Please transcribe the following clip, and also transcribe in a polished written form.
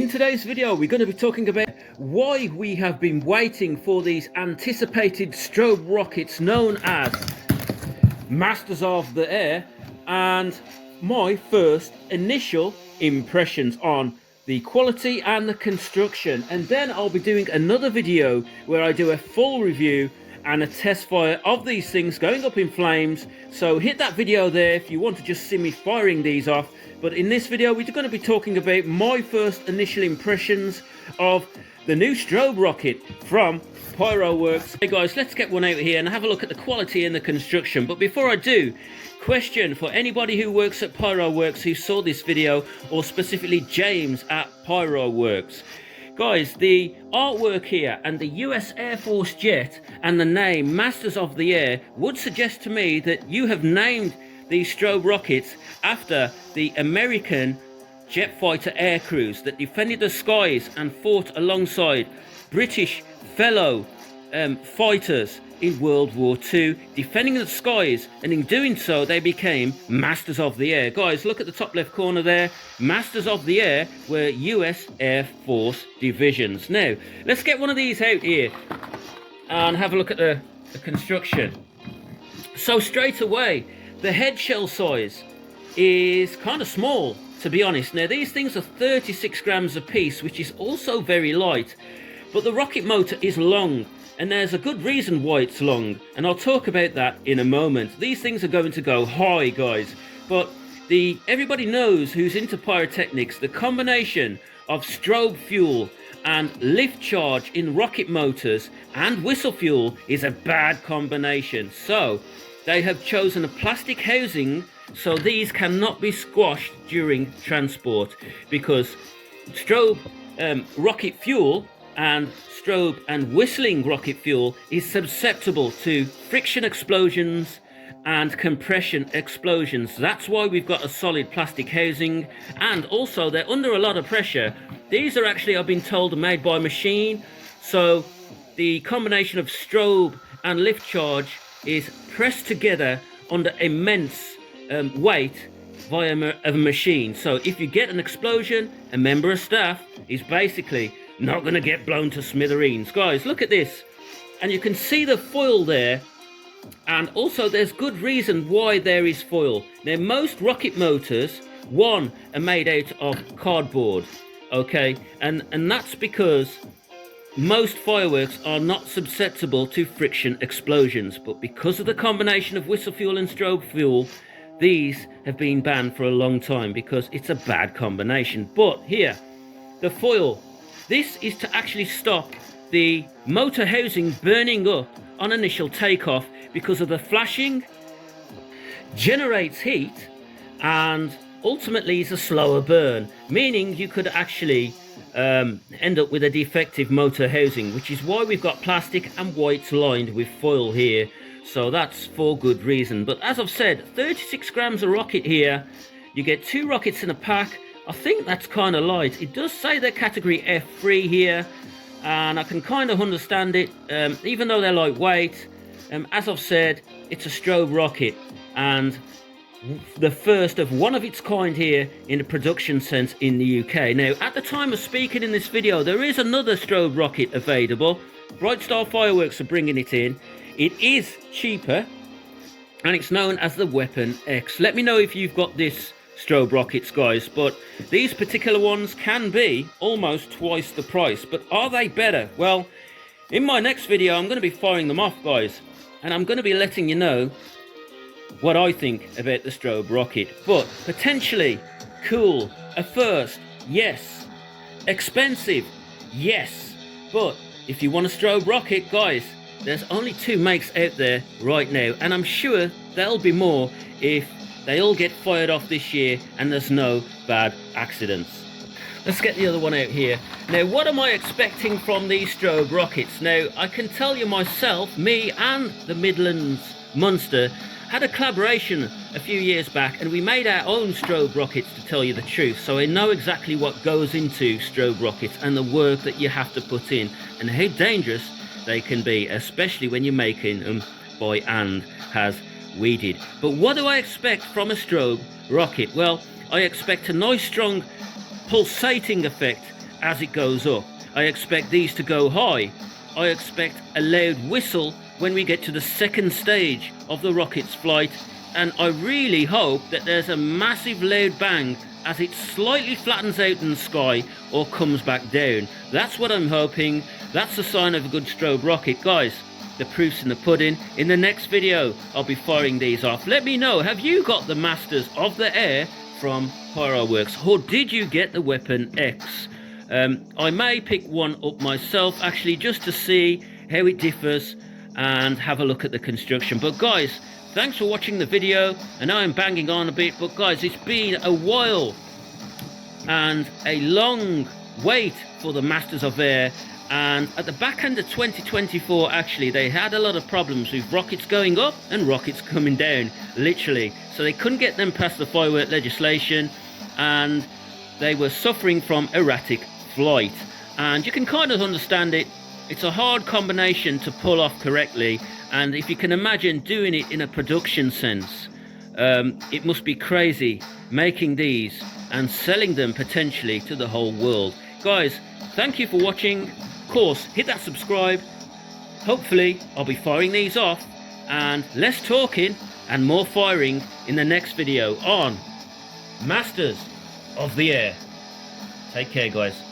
in today's video we're going to be talking about why we have been waiting for these anticipated strobe rockets known as Masters of the Air, and my first initial impressions on the quality and the construction. And then I'll be doing another video where I do a full review and a test fire of these things going up in flames. So hit that video there if you want to just see me firing these off. But in this video we're going to be talking about my first initial impressions of the new strobe rocket from Pyroworx. Hey guys, let's get one out here and have a look at the quality and the construction. But before I do, question for anybody who works at Pyroworx who saw this video, or specifically James at Pyroworx. Guys, the artwork here and the US Air Force jet and the name Masters of the Air would suggest to me that you have named these strobe rockets after the American jet fighter air crews that defended the skies and fought alongside British fellow fighters in World War II, defending the skies, and in doing so they became Masters of the Air. Guys, look at the top left corner there. Masters of the Air were US Air Force divisions. Now let's get one of these out here and have a look at the construction. So straight away, the head shell size is kind of small, to be honest. Now these things are 36 grams a piece, which is also very light, but the rocket motor is long, and there's a good reason why it's long, and I'll talk about that in a moment. These things are going to go high, guys, but everybody knows who's into pyrotechnics, the combination of strobe fuel and lift charge in rocket motors and whistle fuel is a bad combination. So they have chosen a plastic housing so these cannot be squashed during transport, because strobe rocket fuel and strobe and whistling rocket fuel is susceptible to friction explosions and compression explosions. That's why we've got a solid plastic housing, and also they're under a lot of pressure. These are actually, I've been told, made by machine, so the combination of strobe and lift charge is pressed together under immense weight via a machine. So if you get an explosion, a member of staff is basically not going to get blown to smithereens. Guys, look at this, and you can see the foil there, and also there's good reason why there is foil. Now most rocket motors, one, are made out of cardboard, okay, and that's because most fireworks are not susceptible to friction explosions, but because of the combination of whistle fuel and strobe fuel, these have been banned for a long time because it's a bad combination. But here, the foil, this is to actually stop the motor housing burning up on initial takeoff, because of the flashing generates heat and ultimately is a slower burn, meaning you could actually end up with a defective motor housing, which is why we've got plastic and whites lined with foil here. So that's for good reason. But as I've said, 36 grams of rocket here. You get 2 rockets in a pack. I think that's kind of light. It does say they're category F3 here, and I can kind of understand it, even though they're lightweight. As I've said, it's a strobe rocket, and the first of one of its kind here in a production sense in the UK. Now, at the time of speaking in this video, there is another strobe rocket available. Bright Star Fireworks are bringing it in. It is cheaper, and it's known as the Weapon X. Let me know if you've got this strobe rockets, guys, but these particular ones can be almost twice the price. But are they better? Well, in my next video I'm going to be firing them off, guys, and I'm going to be letting you know what I think about the strobe rocket. But potentially cool, a first, yes. Expensive, yes. But if you want a strobe rocket, guys, there's only 2 makes out there right now, and I'm sure there'll be more if they all get fired off this year and there's no bad accidents. Let's get the other one out here. Now, what am I expecting from these strobe rockets? Now, I can tell you myself, me and the Midlands Munster had a collaboration a few years back, and we made our own strobe rockets, to tell you the truth. So I know exactly what goes into strobe rockets and the work that you have to put in and how dangerous they can be, especially when you're making them by hand, as we did. But what do I expect from a strobe rocket? Well, I expect a nice strong pulsating effect as it goes up. I expect these to go high. I expect a loud whistle when we get to the second stage of the rocket's flight, and I really hope that there's a massive loud bang as it slightly flattens out in the sky or comes back down. That's what I'm hoping. That's a sign of a good strobe rocket. Guys, the proof's in the pudding. In the next video, I'll be firing these off. Let me know, have you got the Masters of the Air from Pyroworx, or did you get the Weapon X? I may pick one up myself, actually, just to see how it differs and have a look at the construction. But guys, thanks for watching the video. I know I'm banging on a bit, but guys, it's been a while and a long wait for the Masters of Air. And at the back end of 2024, actually, they had a lot of problems with rockets going up and rockets coming down, literally. So they couldn't get them past the firework legislation, and they were suffering from erratic flight. And you can kind of understand it. It's a hard combination to pull off correctly, and if you can imagine doing it in a production sense, it must be crazy making these and selling them potentially to the whole world. Guys, thank you for watching. Of course, hit that subscribe. Hopefully I'll be firing these off, and less talking and more firing in the next video on Masters of the Air. Take care, guys.